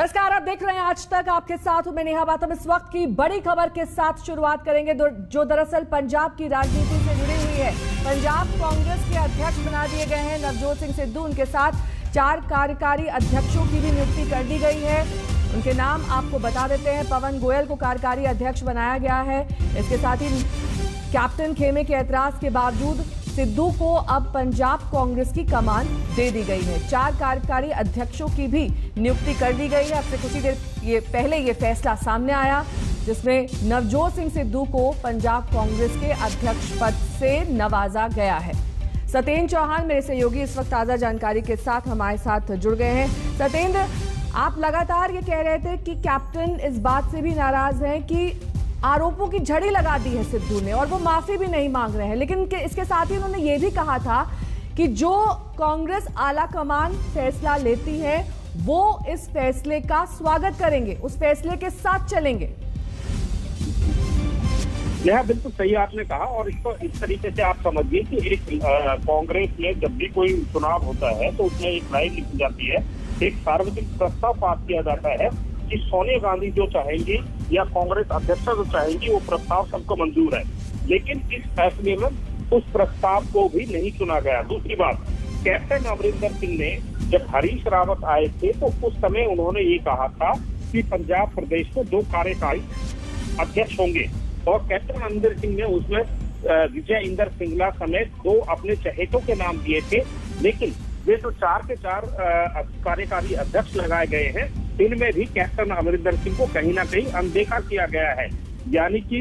नमस्कार, आप देख रहे हैं आज तक। आपके साथ हूं मैं नेहा बातम। इस वक्त की बड़ी खबर के साथ शुरुआत करेंगे जो दरअसल पंजाब की राजनीति से जुड़ी हुई है। पंजाब कांग्रेस के अध्यक्ष बना दिए गए हैं नवजोत सिंह सिद्धू। उनके साथ 4 कार्यकारी अध्यक्षों की भी नियुक्ति कर दी गई है। उनके नाम आपको बता देते हैं। पवन गोयल को कार्यकारी अध्यक्ष बनाया गया है। इसके साथ ही कैप्टन खेमे के ऐतराज के बावजूद सिद्धू को अब पंजाब कांग्रेस की कमान दे दी गई है। 4 कार्यकारी अध्यक्षों की भी नियुक्ति कर दी गई है। अब से कुछ ही देर पहले ये फैसला सामने आया, जिसमें नवजोत सिंह सिद्धू को पंजाब कांग्रेस के अध्यक्ष पद से नवाजा गया है। सत्येंद्र चौहान मेरे सहयोगी इस वक्त ताजा जानकारी के साथ हमारे साथ जुड़ गए हैं। सत्येंद्र, आप लगातार ये कह रहे थे कि कैप्टन इस बात से भी नाराज हैं कि आरोपों की झड़ी लगा दी है सिद्धू ने और वो माफी भी नहीं मांग रहे हैं। लेकिन इसके साथ ही उन्होंने ये भी कहा था कि जो कांग्रेस आला कमान फैसला लेती है वो इस फैसले का स्वागत करेंगे, उस फैसले के साथ चलेंगे। यह बिल्कुल सही आपने कहा। और इसको इस तरीके से आप समझिए कि एक कांग्रेस में जब भी कोई चुनाव होता है तो उसमें एक लाइन लिखी जाती है, एक सार्वजनिक प्रस्ताव पास किया जाता है कि सोनिया गांधी जो चाहेंगी या कांग्रेस अध्यक्ष जो चाहेंगी वो प्रस्ताव सबको मंजूर है। लेकिन इस फैसले में उस प्रस्ताव को भी नहीं चुना गया। दूसरी बात, कैप्टन अमरिंदर सिंह ने जब हरीश रावत आए थे तो उस समय उन्होंने ये कहा था कि पंजाब प्रदेश में 2 कार्यकारी अध्यक्ष होंगे और कैप्टन अमरिंदर सिंह ने उसमें विजय इंदर सिंगला समेत 2 अपने चहेतों के नाम दिए थे। लेकिन वे जो 4 के 4 कार्यकारी अध्यक्ष लगाए गए हैं, इनमें भी कैप्टन अमरिंदर सिंह को कहीं ना कहीं अनदेखा किया गया है। यानी कि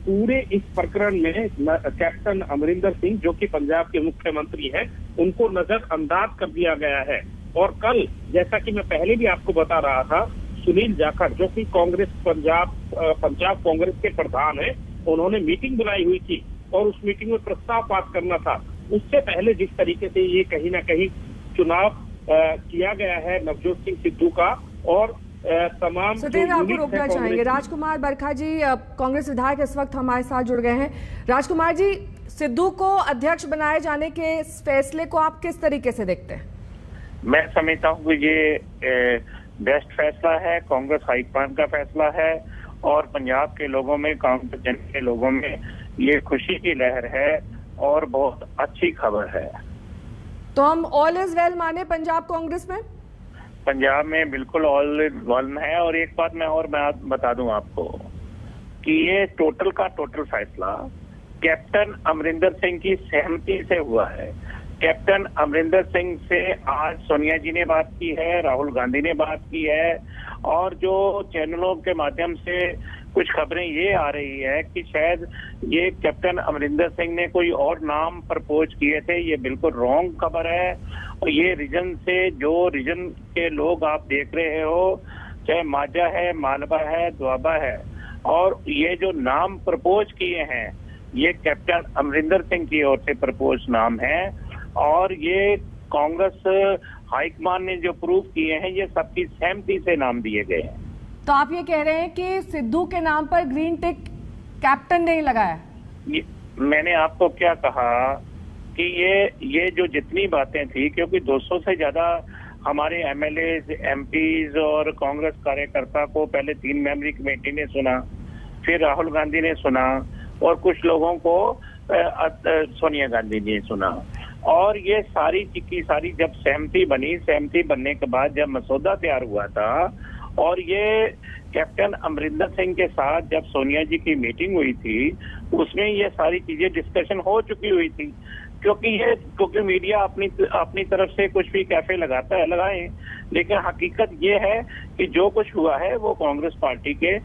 पूरे इस प्रकरण में कैप्टन अमरिंदर सिंह जो कि पंजाब के मुख्यमंत्री हैं, उनको नजरअंदाज कर दिया गया है। और कल जैसा कि मैं पहले भी आपको बता रहा था, सुनील जाखड़ जो कि कांग्रेस पंजाब कांग्रेस के प्रधान हैं, उन्होंने मीटिंग बुलाई हुई थी और उस मीटिंग में प्रस्ताव पास करना था। उससे पहले जिस तरीके से ये कहीं ना कहीं चुनाव किया गया है नवजोत सिंह सिद्धू का और तमाम सत्येंद्र, आपको रोकना चाहेंगे। राजकुमार बरखा जी कांग्रेस विधायक इस वक्त हमारे साथ जुड़ गए हैं। राजकुमार जी, सिद्धू को अध्यक्ष बनाए जाने के इस फैसले को आप किस तरीके से देखते हैं? मैं समझता हूँ कि ये बेस्ट फैसला है, कांग्रेस हाईकमान का फैसला है और पंजाब के लोगों में, कांग्रेस जन के लोगों में ये खुशी की लहर है और बहुत अच्छी खबर है। तो हम ऑल इज वेल माने पंजाब कांग्रेस में? पंजाब में बिल्कुल ऑल इज वेल है। और एक बात मैं बता दूं आपको कि ये टोटल का टोटल फैसला कैप्टन अमरिंदर सिंह की सहमति से हुआ है। कैप्टन अमरिंदर सिंह से आज सोनिया जी ने बात की है, राहुल गांधी ने बात की है और जो चैनलों के माध्यम से कुछ खबरें ये आ रही है कि शायद ये कैप्टन अमरिंदर सिंह ने कोई और नाम प्रपोज किए थे। ये बिल्कुल रॉन्ग खबर है। और ये रीजन से जो रीजन के लोग आप देख रहे हो, चाहे माजा है, मालवा है, दोआबा है, और ये जो नाम प्रपोज किए हैं ये कैप्टन अमरिंदर सिंह की ओर से प्रपोज नाम है और ये कांग्रेस हाईकमान ने जो प्रूव किए हैं ये सबकी सहमति से नाम दिए गए हैं। तो आप ये कह रहे हैं कि सिद्धू के नाम पर ग्रीन टिक कैप्टन ने लगाया? मैंने आपको क्या कहा कि ये जो जितनी बातें थी, क्योंकि 200 से ज्यादा हमारे एमएलए, एमपीज और कांग्रेस कार्यकर्ता को पहले 3 मेंबरी कमेटी ने सुना, फिर राहुल गांधी ने सुना और कुछ लोगों को सोनिया गांधी ने सुना। और ये सारी की सारी जब सहमति बनी, सहमति बनने के बाद जब मसौदा तैयार हुआ था और ये कैप्टन अमरिंदर सिंह के साथ जब सोनिया जी की मीटिंग हुई थी, उसमें ये सारी चीजें डिस्कशन हो चुकी हुई थी। क्योंकि मीडिया अपनी तरफ से कुछ भी कैफे लगाता है, लगाए, लेकिन हकीकत ये है कि जो कुछ हुआ है वो कांग्रेस पार्टी के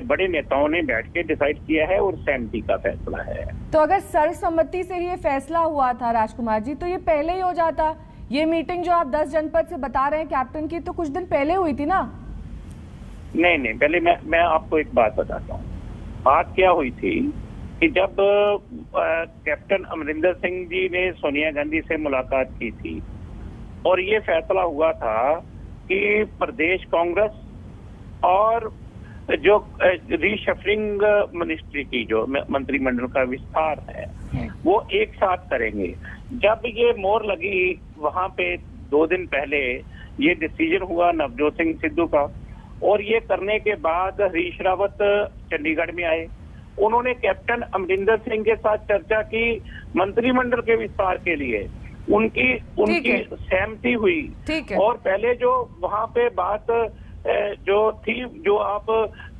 बड़े नेताओं ने बैठ के डिसाइड किया है और सहमति का फैसला है। तो अगर सर्वसम्मति से ये फैसला हुआ था राजकुमार जी, तो ये पहले ही हो जाता। ये मीटिंग जो आप 10 जनपद से बता रहे हैं कैप्टन की, तो कुछ दिन पहले हुई थी ना? नहीं, पहले मैं आपको एक बात बताता हूँ। बात क्या हुई थी कि जब कैप्टन अमरिंदर सिंह जी ने सोनिया गांधी से मुलाकात की थी और ये फैसला हुआ था कि प्रदेश कांग्रेस और जो रीशफलिंग मिनिस्ट्री की जो मंत्रिमंडल का विस्तार है वो एक साथ करेंगे। जब ये मोहर लगी वहां पे 2 दिन पहले ये डिसीजन हुआ नवजोत सिंह सिद्धू का और ये करने के बाद हरीश रावत चंडीगढ़ में आए, उन्होंने कैप्टन अमरिंदर सिंह के साथ चर्चा की मंत्रिमंडल के विस्तार के लिए, उनकी सहमति हुई। और पहले जो वहां पे बात जो थी, जो आप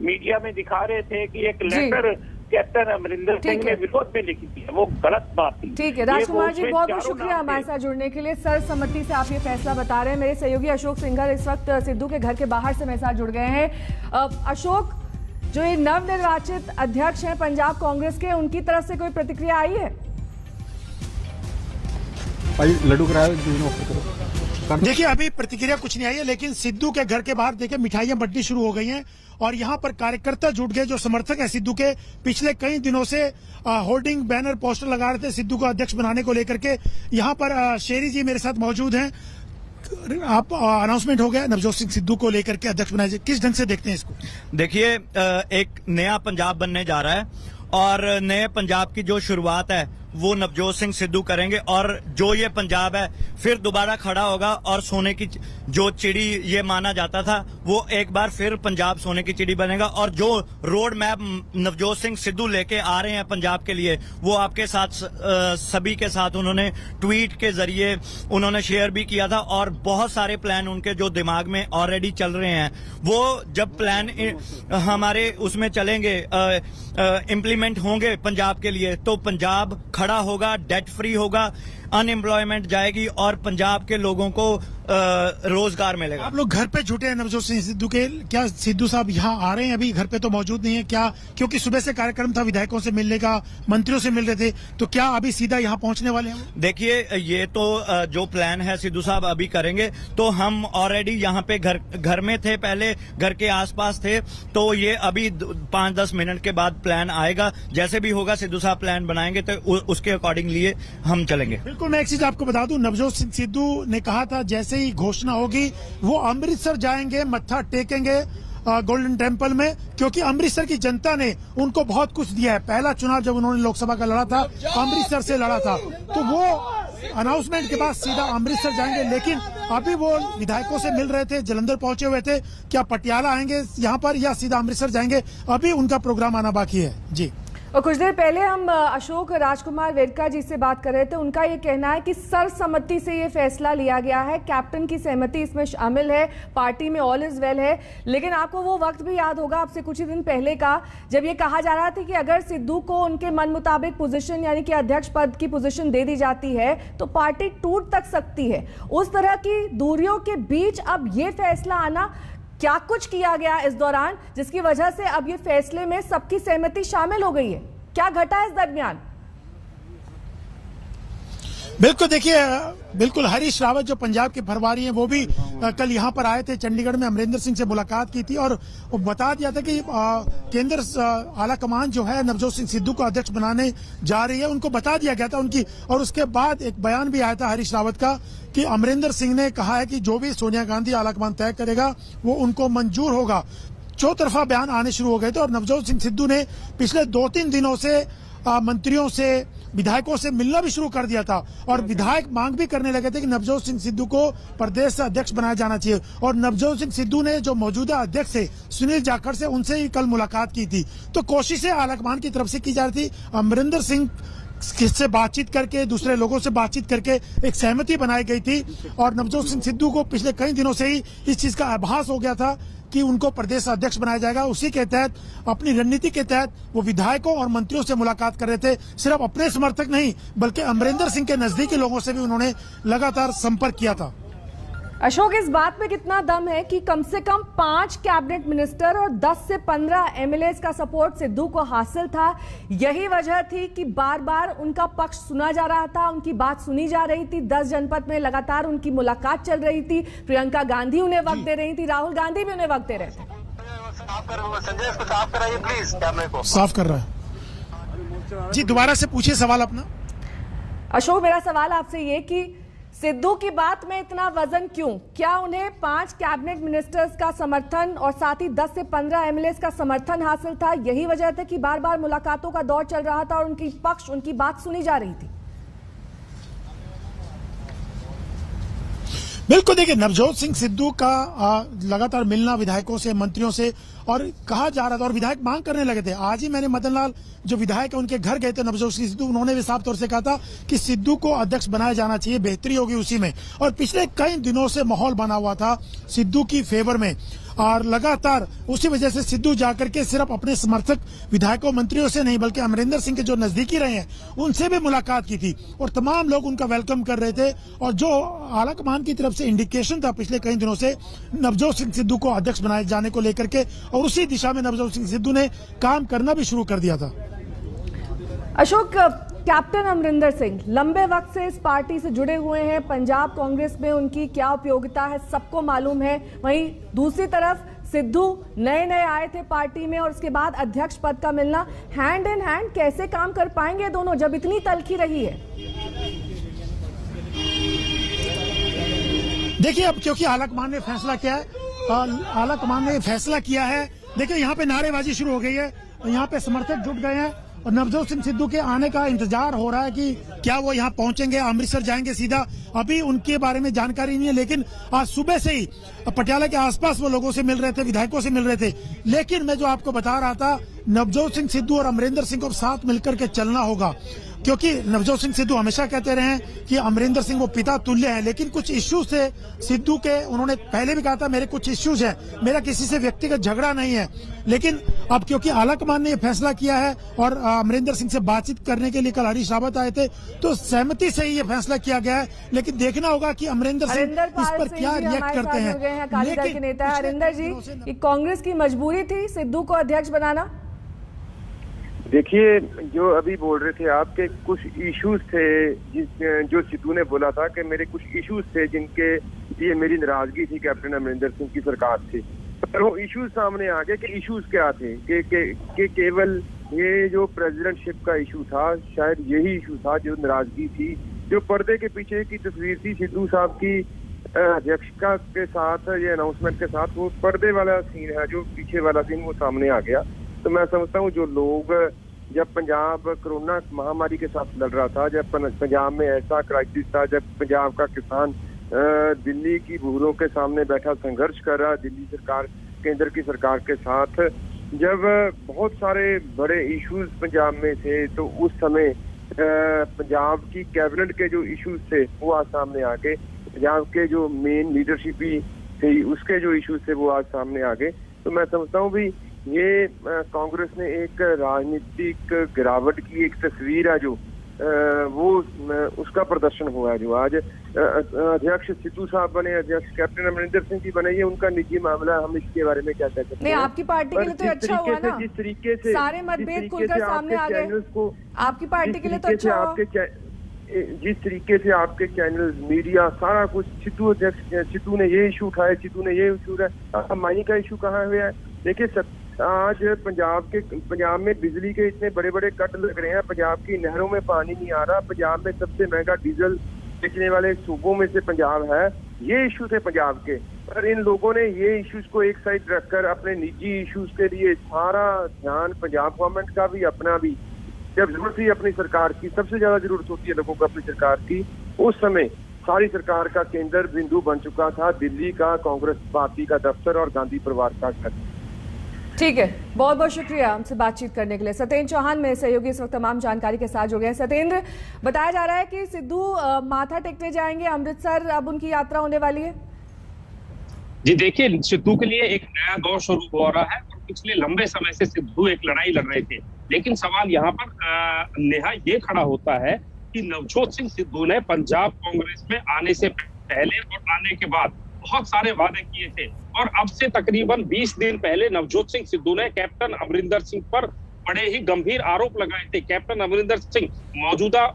मीडिया में दिखा रहे थे कि एक लेटर कैप्टन अमरिंदर सिंह ने विरोध में लिखी थी, वो गलत बात थी। ठीक है राजकुमार जी, बहुत बहुत शुक्रिया हमारे साथ जुड़ने के लिए। सर्वसम्मति से आप ये फैसला बता रहे हैं। मेरे सहयोगी अशोक सिंघल इस वक्त सिद्धू के घर के बाहर से मेरे साथ जुड़ गए हैं। अशोक, जो ये नवनिर्वाचित अध्यक्ष हैं पंजाब कांग्रेस के, उनकी तरफ से कोई प्रतिक्रिया आई है? लड्डू कराया। देखिए अभी प्रतिक्रिया कुछ नहीं आई है, लेकिन सिद्धू के घर के बाहर देखिए मिठाइयां बंटनी शुरू हो गई हैं और यहाँ पर कार्यकर्ता जुट गए जो समर्थक है सिद्धू के। पिछले कई दिनों से होर्डिंग बैनर पोस्टर लगा रहे थे सिद्धू को अध्यक्ष बनाने को लेकर के। यहाँ पर शेरी जी मेरे साथ मौजूद हैं। आप अनाउंसमेंट हो गया नवजोत सिंह सिद्धू को लेकर के अध्यक्ष बनाए, किस ढंग से देखते हैं इसको? देखिए एक नया पंजाब बनने जा रहा है और नए पंजाब की जो शुरुआत है वो नवजोत सिंह सिद्धू करेंगे और जो ये पंजाब है फिर दोबारा खड़ा होगा और सोने की जो चिड़ी ये माना जाता था वो एक बार फिर पंजाब सोने की चिड़ी बनेगा। और जो रोड मैप नवजोत सिंह सिद्धू लेके आ रहे हैं पंजाब के लिए वो आपके साथ सभी के साथ उन्होंने ट्वीट के जरिए उन्होंने शेयर भी किया था और बहुत सारे प्लान उनके जो दिमाग में ऑलरेडी चल रहे हैं वो जब प्लान हमारे उसमें चलेंगे इम्प्लीमेंट होंगे पंजाब के लिए तो पंजाब खड़ा होगा, डेट फ्री होगा, अनएम्प्लॉयमेंट जाएगी और पंजाब के लोगों को रोजगार मिलेगा। आप लोग घर पे जुटे हैं नवजोत सिंह सिद्धू के, क्या सिद्धू साहब यहाँ आ रहे हैं? अभी घर पे तो मौजूद नहीं है क्या? क्योंकि सुबह से कार्यक्रम था विधायकों से मिलने का, मंत्रियों से मिल रहे थे, तो क्या अभी सीधा यहाँ पहुंचने वाले हैं? देखिए ये तो जो प्लान है सिद्धू साहब अभी करेंगे, तो हम ऑलरेडी यहाँ पे घर में थे, पहले घर के आसपास थे, तो ये अभी 5-10 मिनट के बाद प्लान आएगा। जैसे भी होगा सिद्धू साहब प्लान बनाएंगे तो उसके अकॉर्डिंग लिए हम चलेंगे। बिल्कुल, मैं एक चीज आपको बता दूं, नवजोत सिंह सिद्धू ने कहा था जैसे ही घोषणा होगी वो अमृतसर जाएंगे, मत्था टेकेंगे गोल्डन टेम्पल में, क्योंकि अमृतसर की जनता ने उनको बहुत कुछ दिया है। पहला चुनाव जब उन्होंने लोकसभा का लड़ा था अमृतसर से लड़ा था, तो वो अनाउंसमेंट के बाद सीधा अमृतसर जाएंगे। लेकिन अभी वो विधायकों से मिल रहे थे, जलंधर पहुंचे हुए थे, क्या पटियाला आएंगे यहाँ पर या सीधा अमृतसर जाएंगे? अभी उनका प्रोग्राम आना बाकी है जी। और कुछ देर पहले हम अशोक राजकुमार वेरका जी से बात कर रहे थे, उनका ये कहना है कि सर्वसम्मति से ये फैसला लिया गया है, कैप्टन की सहमति इसमें शामिल है, पार्टी में ऑल इज वेल है। लेकिन आपको वो वक्त भी याद होगा आपसे कुछ ही दिन पहले का, जब ये कहा जा रहा था कि अगर सिद्धू को उनके मन मुताबिक पोजीशन यानी कि अध्यक्ष पद की पोजीशन दे दी जाती है तो पार्टी टूट तक सकती है। उस तरह की दूरियों के बीच अब ये फैसला आना, क्या कुछ किया गया इस दौरान जिसकी वजह से अब ये फैसले में सबकी सहमति शामिल हो गई है? क्या घटा इस दरमियान? बिल्कुल, देखिए बिल्कुल हरीश रावत जो पंजाब के प्रभारी हैं वो भी कल यहाँ पर आए थे, चंडीगढ़ में अमरिंदर सिंह से मुलाकात की थी और वो बता दिया था कि केंद्र आला कमान जो है नवजोत सिंह सिद्धू को अध्यक्ष बनाने जा रही है, उनको बता दिया गया था उनकी। और उसके बाद एक बयान भी आया था हरीश रावत का कि अमरिंदर सिंह ने कहा है कि जो भी सोनिया गांधी आला कमान तय करेगा वो उनको मंजूर होगा। चौतरफा बयान आने शुरू हो गए थे और नवजोत सिंह सिद्धू ने पिछले 2-3 दिनों से मंत्रियों से, विधायकों से मिलना भी शुरू कर दिया था और विधायक मांग भी करने लगे थे कि नवजोत सिंह सिद्धू को प्रदेश से अध्यक्ष बनाया जाना चाहिए। और नवजोत सिंह सिद्धू ने जो मौजूदा अध्यक्ष है सुनील जाखड़ से, उनसे ही कल मुलाकात की थी। तो कोशिशें आलाकमान की तरफ से की जा रही थी, अमरिंदर सिंह से बातचीत करके, दूसरे लोगों से बातचीत करके एक सहमति बनाई गई थी और नवजोत सिंह सिद्धू को पिछले कई दिनों से ही इस चीज का आभास हो गया था कि उनको प्रदेश अध्यक्ष बनाया जाएगा। उसी के तहत, अपनी रणनीति के तहत वो विधायकों और मंत्रियों से मुलाकात कर रहे थे। सिर्फ अपने समर्थक नहीं बल्कि अमरिंदर सिंह के नजदीकी लोगों से भी उन्होंने लगातार संपर्क किया था। अशोक, इस बात में कितना दम है कि कम से कम 5 कैबिनेट मिनिस्टर और 10 से 15 एमएलए का सपोर्ट सिद्धू को हासिल था? यही वजह थी कि बार बार उनका पक्ष सुना जा रहा था, उनकी बात सुनी जा रही थी। 10 जनपद में लगातार उनकी मुलाकात चल रही थी, प्रियंका गांधी उन्हें वक्त दे रही थी, राहुल गांधी भी उन्हें वक्त दे रहे थे। साफ कर रहा है जी, दोबारा से पूछिए सवाल अपना। अशोक, मेरा सवाल आपसे ये कि सिद्धू की बात में इतना वजन क्यों? क्या उन्हें 5 कैबिनेट मिनिस्टर्स का समर्थन और साथ ही 10 से 15 एमएलए का समर्थन हासिल था? यही वजह थी कि बार बार मुलाकातों का दौर चल रहा था और उनकी पक्ष, उनकी बात सुनी जा रही थी? बिल्कुल, देखिए नवजोत सिंह सिद्धू का लगातार मिलना विधायकों से, मंत्रियों से, और कहा जा रहा था और विधायक मांग करने लगे थे। आज ही मैंने मदन लाल जो विधायक है उनके घर गए थे नवजोत सिंह सिद्धू, उन्होंने भी साफ तौर से कहा था कि सिद्धू को अध्यक्ष बनाया जाना चाहिए, बेहतरी होगी उसी में। और पिछले कई दिनों से माहौल बना हुआ था सिद्धू की फेवर में, और लगातार उसी वजह से सिद्धू जाकर के सिर्फ अपने समर्थक विधायकों मंत्रियों से नहीं बल्कि अमरिंदर सिंह के जो नजदीकी रहे हैं उनसे भी मुलाकात की थी, और तमाम लोग उनका वेलकम कर रहे थे। और जो आलाकमान की तरफ से इंडिकेशन था पिछले कई दिनों से नवजोत सिंह सिद्धू को अध्यक्ष बनाए जाने को लेकर के, और उसी दिशा में नवजोत सिंह सिद्धू ने काम करना भी शुरू कर दिया था। अशोक, कैप्टन अमरिंदर सिंह लंबे वक्त से इस पार्टी से जुड़े हुए हैं, पंजाब कांग्रेस में उनकी क्या उपयोगिता है सबको मालूम है। वहीं दूसरी तरफ सिद्धू नए आए थे पार्टी में और उसके बाद अध्यक्ष पद का मिलना, हैंड इन हैंड कैसे काम कर पाएंगे दोनों जब इतनी तल्खी रही है? देखिए, अब क्योंकि आलाकमान ने फैसला किया है, आलाकमान ने फैसला किया है, देखिए यहाँ पे नारेबाजी शुरू हो गई है, यहाँ पे समर्थक जुट गए हैं और नवजोत सिंह सिद्धू के आने का इंतजार हो रहा है कि क्या वो यहाँ पहुंचेंगे, अमृतसर जाएंगे सीधा। अभी उनके बारे में जानकारी नहीं है, लेकिन आज सुबह से ही पटियाला के आसपास वो लोगों से मिल रहे थे, विधायकों से मिल रहे थे। लेकिन मैं जो आपको बता रहा था, नवजोत सिंह सिद्धू और अमरिंदर सिंह को साथ मिलकर के चलना होगा, क्योंकि नवजोत सिंह सिद्धू हमेशा कहते रहे हैं कि अमरिंदर सिंह वो पिता तुल्य हैं, लेकिन कुछ इश्यूज थे सिद्धू के, उन्होंने पहले भी कहा था मेरे कुछ इश्यूज हैं, मेरा किसी से व्यक्तिगत झगड़ा नहीं है। लेकिन अब क्योंकि आलाकमान ने ये फैसला किया है और अमरिंदर सिंह से बातचीत करने के लिए कल हरीश रावत आए थे, तो सहमति से ही ये फैसला किया गया है। लेकिन देखना होगा कि अमरिंदर सिंह इस पर क्या रिएक्ट करते हैं। अकाली दल के नेता हरिंदर जी, कांग्रेस की मजबूरी थी सिद्धू को अध्यक्ष बनाना? देखिए, जो अभी बोल रहे थे आपके कुछ इश्यूज थे, जो सिद्धू ने बोला था कि मेरे कुछ इश्यूज थे जिनके लिए मेरी नाराजगी थी कैप्टन अमरिंदर सिंह की सरकार से। पर वो इश्यूज सामने आ गए कि इश्यूज क्या थे कि केवल ये जो प्रेसिडेंटशिप का इशू था, शायद यही इशू था जो नाराजगी थी। जो पर्दे के पीछे की तस्वीर थी सिद्धू साहब की अध्यक्षता के साथ, ये अनाउंसमेंट के साथ, वो पर्दे वाला सीन है, जो पीछे वाला सीन वो सामने आ गया। तो मैं समझता हूँ जो लोग, जब पंजाब कोरोना महामारी के साथ लड़ रहा था, जब पंजाब में ऐसा क्राइसिस था, जब पंजाब का किसान दिल्ली की भूलों के सामने बैठा संघर्ष कर रहा, दिल्ली सरकार, केंद्र की सरकार के साथ, जब बहुत सारे बड़े इश्यूज पंजाब में थे, तो उस समय पंजाब की कैबिनेट के जो इश्यूज थे वो आज सामने आ गए। पंजाब के जो मेन लीडरशिप ही थी उसके जो इश्यूज थे वो आज सामने आ गए। तो मैं समझता हूँ भी ये कांग्रेस ने एक राजनीतिक गिरावट की एक तस्वीर है, जो वो उसका प्रदर्शन हुआ है। जो आज अध्यक्ष सिद्धू साहब बने, अध्यक्ष कैप्टन अमरिंदर सिंह जी बने, ये उनका निजी मामला, हम इसके बारे में क्या कह सकते हैं। नहीं, आपकी पार्टी के लिए तो अच्छा हुआ ना, जिस तरीके से सारे मतभेद खुलकर सामने आ गए। आपकी पार्टी के लिए तो अच्छा हुआ। जिस तरीके से आपके चैनल, मीडिया, सारा कुछ, सिद्धू ने ये इशू उठाया, सिद्धू ने ये इशू उठाया, मानी का इशू कहाँ हुआ है। देखिए, आज पंजाब में बिजली के इतने बड़े बड़े कट लग रहे हैं, पंजाब की नहरों में पानी नहीं आ रहा, पंजाब में सबसे महंगा डीजल बेचने वाले सूबों में से पंजाब है। ये इशू थे पंजाब के, पर इन लोगों ने ये इश्यूज को एक साइड रखकर अपने निजी इश्यूज के लिए सारा ध्यान पंजाब गवर्नमेंट का भी, अपना भी, जब जरूरत थी अपनी सरकार की, सबसे ज्यादा जरूरत होती है लोगों को अपनी सरकार की, उस समय सारी सरकार का केंद्र बिंदु बन चुका था दिल्ली का कांग्रेस पार्टी का दफ्तर और गांधी परिवार का घर। ठीक है, बहुत बहुत शुक्रिया हमसे बातचीत करने के लिए। सत्येंद्र चौहान मेरे सहयोगी इस वक्त तमाम जानकारी के साथ जुड़ गए हैं। सत्येंद्र, बताया जा रहा है कि सिद्धू माथा टेकने जाएंगे अमृतसर, अब उनकी यात्रा होने वाली है। जी देखिए, सिद्धू के लिए एक नया दौर शुरू हो रहा है और पिछले लंबे समय से सिद्धू एक लड़ाई लड़ रहे थे। लेकिन सवाल यहाँ पर नेहा ये खड़ा होता है कि नवजोत सिंह सिद्धू ने पंजाब कांग्रेस में आने से पहले और आने के बाद बहुत सारे वादे किए थे, और अब से तकरीबन 20 दिन पहले नवजोत सिंह सिद्धू ने कैप्टन अमरिंदर सिंह पर बड़े ही गंभीर आरोप लगाए थे। कैप्टन अमरिंदर सिंह मौजूदा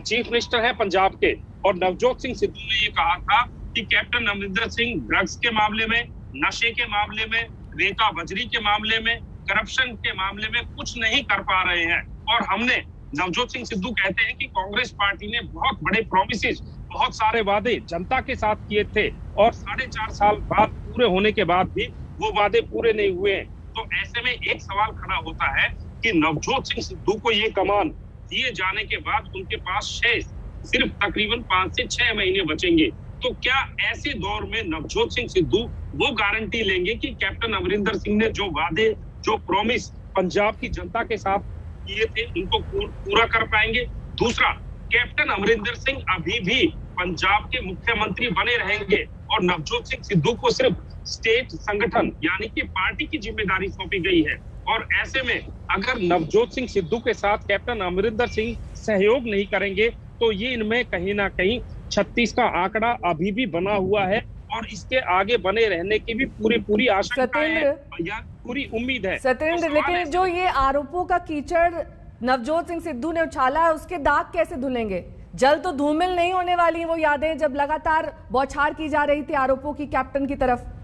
चीफ मिनिस्टर है पंजाब के, और नवजोत सिंह सिद्धू ने ये कहा था कि कैप्टन अमरिंदर सिंह ड्रग्स के मामले में, नशे के मामले में, रेता बजरी के मामले में, करप्शन के मामले में कुछ नहीं कर पा रहे हैं। और हमने, नवजोत सिंह सिद्धू कहते हैं कि कांग्रेस पार्टी ने बहुत बड़े प्रोमिसेस, बहुत सारे वादे जनता के साथ किए थे, और 4.5 साल बाद पूरे होने के बाद भी वो वादे पूरे नहीं हुए हैं। तो ऐसे में एक सवाल खड़ा होता है कि नवजोत सिंह सिद्धू को ये कमान दिए जाने के बाद उनके पास शेष सिर्फ तकरीबन 5 से 6 महीने बचेंगे। तो क्या ऐसे दौर में नवजोत सिंह सिद्धू वो गारंटी लेंगे कि कैप्टन अमरिंदर सिंह ने जो वादे, जो प्रॉमिस पंजाब की जनता के साथ किए थे, उनको पूरा कर पाएंगे? दूसरा, कैप्टन अमरिंदर सिंह अभी भी पंजाब के मुख्यमंत्री बने रहेंगे और नवजोत सिंह सिद्धू को सिर्फ स्टेट संगठन यानी कि पार्टी की जिम्मेदारी सौंपी गई है। और ऐसे में अगर नवजोत सिंह सिद्धू के साथ कैप्टन अमरिंदर सिंह सहयोग नहीं करेंगे तो ये इनमें कहीं ना कहीं 36 का आंकड़ा अभी भी बना हुआ है और इसके आगे बने रहने की भी पूरी आशंका है या पूरी उम्मीद है। सत्येंद्र, लेकिन जो ये आरोपों का कीचड़ नवजोत सिंह सिद्धू ने उछाला है, उसके दाग कैसे धुलेंगे? जल तो धूमिल नहीं होने वाली वो यादें जब लगातार बौछार की जा रही थी आरोपों की कैप्टन की तरफ।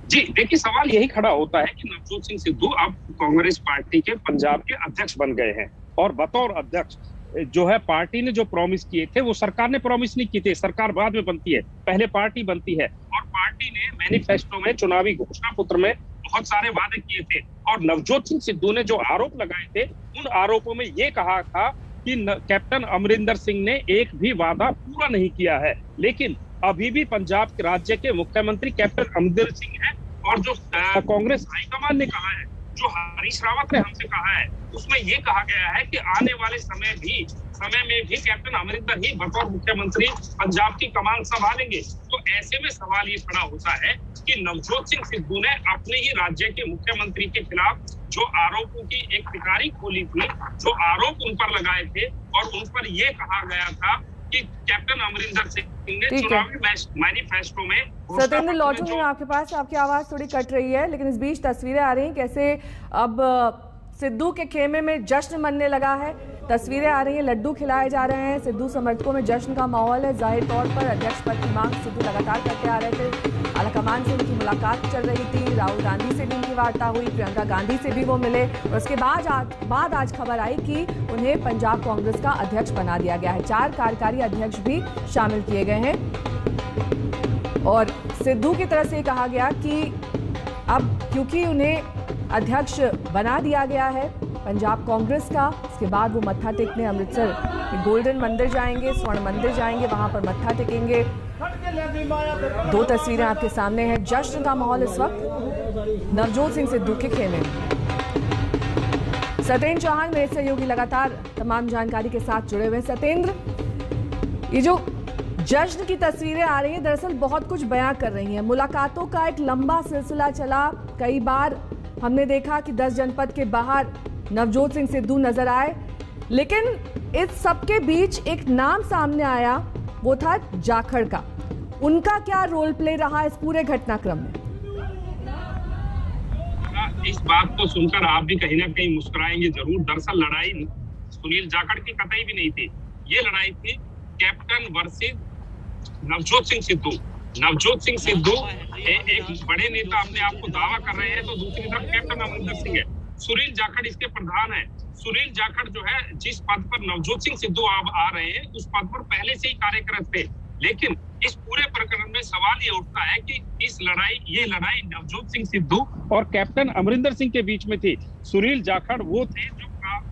जी देखिए, सवाल यही खड़ा होता है कि नवजोत सिंह सिद्धू अब कांग्रेस पार्टी के पंजाब के अध्यक्ष बन गए हैं और बतौर अध्यक्ष जो है पार्टी ने जो प्रॉमिस किए थे वो सरकार ने प्रॉमिस नहीं किए थे। सरकार बाद में बनती है, पहले पार्टी बनती है और पार्टी ने मैनिफेस्टो में, चुनावी घोषणा पत्र में बहुत सारे वादे किए थे और नवजोत सिंह सिद्धू ने जो आरोप लगाए थे उन आरोपों में ये कहा था कि कैप्टन अमरिंदर सिंह ने एक भी वादा पूरा नहीं किया है। लेकिन अभी भी पंजाब के राज्य के मुख्यमंत्री कैप्टन अमरिंदर सिंह है और जो कांग्रेस हाईकमान ने कहा है, जो हरीश रावत ने हमसे कहा है, उसमें ये कहा गया है कि आने वाले समय में भी कैप्टन अमरिंदर ही बतौर मुख्यमंत्री पंजाब की कमान संभालेंगे। तो ऐसे में सवाल ये खड़ा होता है कि नवजोत सिंह सिद्धू ने अपने ही राज्य के मुख्यमंत्री के खिलाफ जो आरोपों की एक पिटारी खोली थी, जो आरोप उन पर लगाए थे और उन पर यह कहा गया था कि कैप्टन अमरिंदर सिंह ने चुनावी मैनिफेस्टो में। सत्येंद्र, लौटूंगी आपके पास, आपकी आवाज थोड़ी कट रही है, लेकिन इस बीच तस्वीरें आ रही हैं कैसे अब सिद्धू के खेमे में जश्न मनने लगा है। तस्वीरें आ रही हैं, लड्डू खिलाए जा रहे हैं, सिद्धू समर्थकों में जश्न का माहौल है। जाहिर तौर पर अध्यक्ष पद की मांग सिद्धू लगातार करते आ रहे थे। आलाकमान से उनकी मुलाकात चल रही थी, राहुल गांधी से भी उनकी वार्ता हुई, प्रियंका गांधी से भी वो मिले और उसके बाद आज खबर आई कि उन्हें पंजाब कांग्रेस का अध्यक्ष बना दिया गया है। 4 कार्यकारी अध्यक्ष भी शामिल किए गए हैं और सिद्धू की तरफ से कहा गया कि अब क्योंकि उन्हें अध्यक्ष बना दिया गया है पंजाब कांग्रेस का, उसके बाद वो मत्था टेकने अमृतसर के गोल्डन मंदिर जाएंगे, स्वर्ण मंदिर जाएंगे, वहां पर मत्था टेकेंगे। 2 तस्वीरें आपके सामने हैं। जश्न का माहौल इस वक्त नवजोत सिंह सिद्धू के खेमे में। सत्येंद्र चौहान मेरे सहयोगी लगातार तमाम जानकारी के साथ जुड़े हुए हैं। सत्येंद्र, ये जो जश्न की तस्वीरें आ रही हैं दरअसल बहुत कुछ बयां कर रही हैं। मुलाकातों का एक लंबा सिलसिला चला, कई बार हमने देखा कि 10 जनपद के बाहर नवजोत सिंह सिद्धू नजर आए, लेकिन इस सबके बीच एक नाम सामने आया, वो था जाखड़ का। उनका क्या रोल प्ले रहा इस पूरे घटनाक्रम में? इस बात को सुनकर आप भी कहीं ना कहीं मुस्कुराएंगे जरूर। दरअसल लड़ाई सुनील जाखड़ की कतई भी नहीं थी, ये लड़ाई थी कैप्टन वर्सेस नवजोत सिंह सिद्धू। नवजोत सिंह सिद्धू एक बड़े नेता अपने आप को दावा कर रहे हैं, तो दूसरी तरफ कैप्टन अमरिंदर सिंह है, सुनील जाखड़ इसके प्रधान है। सुनील जाखड़ जो है जिस पद पर नवजोत सिंह सिद्धू अब आ रहे हैं उस पद पर पहले से ही कार्यरत थे। लेकिन इस पूरे प्रकरण में सवाल ये उठता है कि ये लड़ाई नवजोत सिंह सिद्धू और कैप्टन अमरिंदर सिंह के बीच में थी। सुनील जाखड़ वो थे जो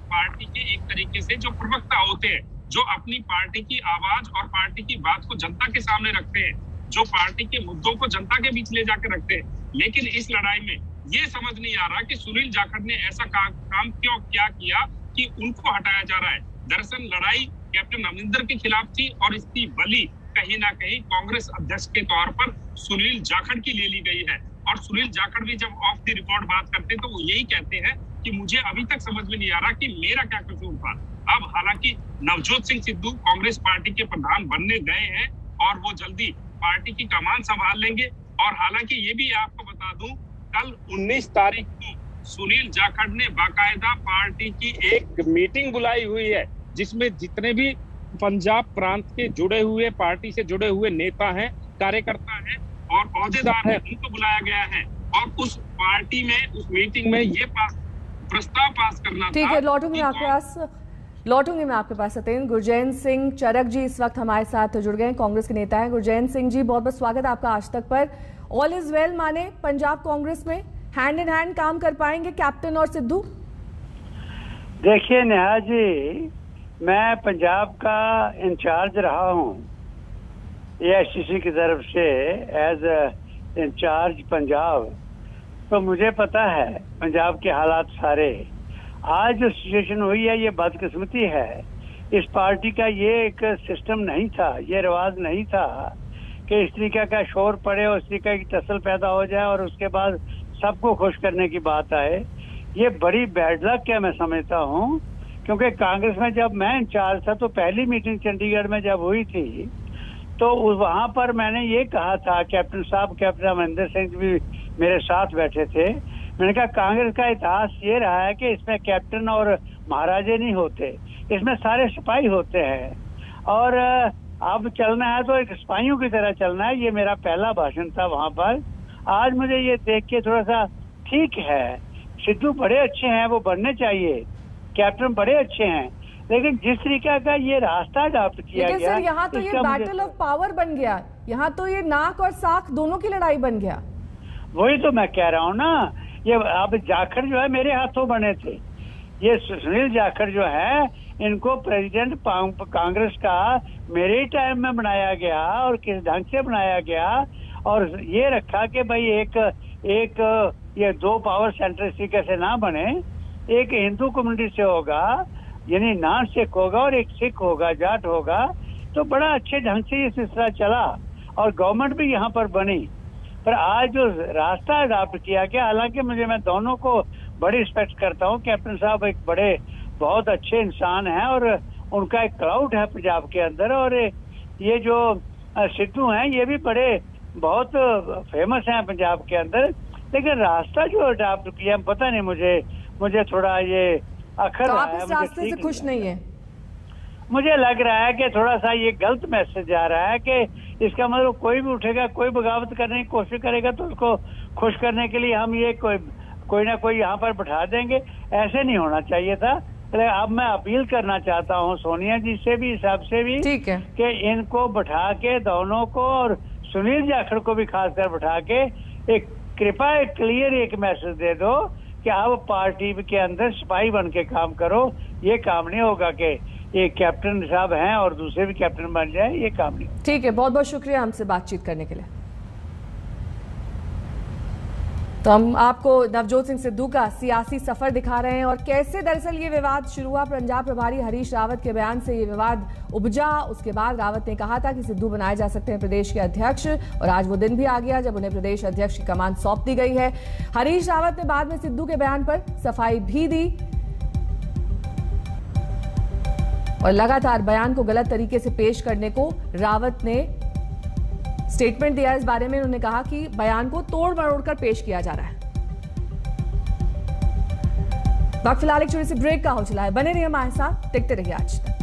पार्टी के एक तरीके से जो प्रवक्ता होते हैं, जो अपनी पार्टी की आवाज और पार्टी की बात को जनता के सामने रखते हैं, जो पार्टी के मुद्दों को जनता के बीच ले जाकर रखते हैं। लेकिन इस लड़ाई में ये समझ नहीं आ रहा कि सुनील जाखड़ ने ऐसा काम क्यों किया कि उनको हटाया जा रहा है। दरअसल लड़ाई कैप्टन अमरिंदर के खिलाफ थी और इसकी बलि कहीं ना कहीं कांग्रेस अध्यक्ष के तौर पर सुनील जाखड़ की ले ली गई है। और सुनील जाखड़ भी जब ऑफ द रिकॉर्ड बात करते तो वो यही कहते हैं कि मुझे अभी तक समझ में नहीं आ रहा कि मेरा क्या कसूर था। अब हालांकि नवजोत सिंह सिद्धू कांग्रेस पार्टी के प्रधान बनने गए हैं और वो जल्दी पार्टी की कमान संभाल लेंगे। और हालांकि ये भी आपको बता दूं, कल 19 तारीख को सुनील जाखड़ ने बाकायदा पार्टी की एक मीटिंग बुलाई हुई है जिसमें जितने भी पंजाब प्रांत के जुड़े हुए, पार्टी से जुड़े हुए नेता हैं, कार्यकर्ता हैं और ओहदेदार हैं, उनको बुलाया गया है। और उस पार्टी में, उस मीटिंग में ये प्रस्ताव पास करना था। ठीक है, लौटूंगी मैं आपके पास सत्येंद्र। गुरजैन सिंह चरक जी इस वक्त हमारे साथ जुड़ गए हैं, कांग्रेस के नेता हैं। गुरजैन सिंह जी, बहुत बहुत स्वागत है आपका आज तक पर। ऑल इज वेल माने पंजाब कांग्रेस में हैंड इन हैंड काम कर पाएंगे कैप्टन और सिद्धू? देखिए नेहा जी, मैं पंजाब का इंचार्ज रहा हूं, AICC की तरफ से एज इंचार्ज पंजाब, तो मुझे पता है पंजाब के हालात सारे। आज जो सिचुएशन हुई है ये बदकिस्मती है। इस पार्टी का ये एक सिस्टम नहीं था, ये रिवाज नहीं था कि इस तरीके का शोर पड़े और इस तरीके की तसल पैदा हो जाए और उसके बाद सबको खुश करने की बात आए। ये बड़ी बैड लक है मैं समझता हूँ, क्योंकि कांग्रेस में जब मैं इंचार्ज था तो पहली मीटिंग चंडीगढ़ में जब हुई थी तो वहां पर मैंने ये कहा था, कैप्टन साहब, कैप्टन अमरिंदर सिंह भी मेरे साथ बैठे थे, मैंने कहा कांग्रेस का इतिहास ये रहा है कि इसमें कैप्टन और महाराजे नहीं होते, इसमें सारे सिपाही होते हैं और अब चलना है तो एक सिपाहियों की तरह चलना है। ये मेरा पहला भाषण था वहां पर। आज मुझे ये देख के थोड़ा सा ठीक है, सिद्धू बड़े अच्छे हैं, वो बढ़ने चाहिए, कैप्टन बड़े अच्छे हैं, लेकिन जिस तरीके का ये रास्ता अडॉप्ट किया गया, सर यहाँ तो ये बैटल ऑफ पावर बन गया, यहाँ तो ये नाक और साख दोनों की लड़ाई बन गया। वही तो मैं कह रहा हूँ ना, ये अब जाखड़ जो है मेरे हाथों बने थे। ये सुनील जाखड़ जो है, इनको प्रेसिडेंट कांग्रेस का मेरे ही टाइम में बनाया गया और किस ढंग से बनाया गया और ये रखा कि भाई एक ये दो पावर सेंटर इसी कैसे ना बने, एक हिंदू कम्युनिटी से होगा यानी नॉन सिख होगा और एक सिख होगा, जाट होगा, तो बड़ा अच्छे ढंग से ये सिलसिला चला और गवर्नमेंट भी यहाँ पर बनी। पर आज जो रास्ता अडॉप्ट किया गया, हालांकि मैं दोनों को बड़ी रिस्पेक्ट करता हूँ, कैप्टन साहब एक बड़े बहुत अच्छे इंसान हैं और उनका एक क्राउड है पंजाब के अंदर, और ये जो सिद्धू हैं ये भी बड़े बहुत फेमस हैं पंजाब के अंदर, लेकिन रास्ता जो अडॉप्ट किया पता नहीं, मुझे थोड़ा ये अखर तो रहा आप है, इस रास्ते से खुश नहीं है? मुझे लग रहा है कि थोड़ा सा ये गलत मैसेज आ रहा है कि इसका मतलब कोई भी उठेगा, कोई बगावत करने की कोशिश करेगा तो उसको खुश करने के लिए हम ये कोई ना कोई यहाँ पर बैठा देंगे। ऐसे नहीं होना चाहिए था। अब मैं अपील करना चाहता हूँ सोनिया जी से भी, सबसे भी, ठीक है, कि इनको बैठा के दोनों को और सुनील जाखड़ को भी खासकर बैठा के एक कृपया एक क्लियर एक मैसेज दे दो कि आप पार्टी के अंदर सिपाही बन के काम करो। ये काम नहीं होगा कि एक कैप्टन साहब हैं और दूसरे भी कैप्टन बन जाए, ये काम नहीं। ठीक है, बहुत बहुत शुक्रिया हमसे बातचीत करने के लिए। तो हम आपको नवजोत सिंह सिद्धू का सियासी सफर दिखा रहे हैं और कैसे दरअसल ये विवाद शुरू हुआ। पंजाब प्रभारी हरीश रावत के बयान से ये विवाद उपजा। उसके बाद रावत ने कहा था कि सिद्धू बनाए जा सकते हैं प्रदेश के अध्यक्ष, और आज वो दिन भी आ गया जब उन्हें प्रदेश अध्यक्ष की कमान सौंप दी गई है। हरीश रावत ने बाद में सिद्धू के बयान पर सफाई भी दी और लगातार बयान को गलत तरीके से पेश करने को रावत ने स्टेटमेंट दिया। इस बारे में उन्होंने कहा कि बयान को तोड़ मरोड़ कर पेश किया जा रहा है। वक्त फिलहाल एक छोटी सी ब्रेक का हो चला है, बने रहिए हमारे साथ, देखते रहिए आज तक।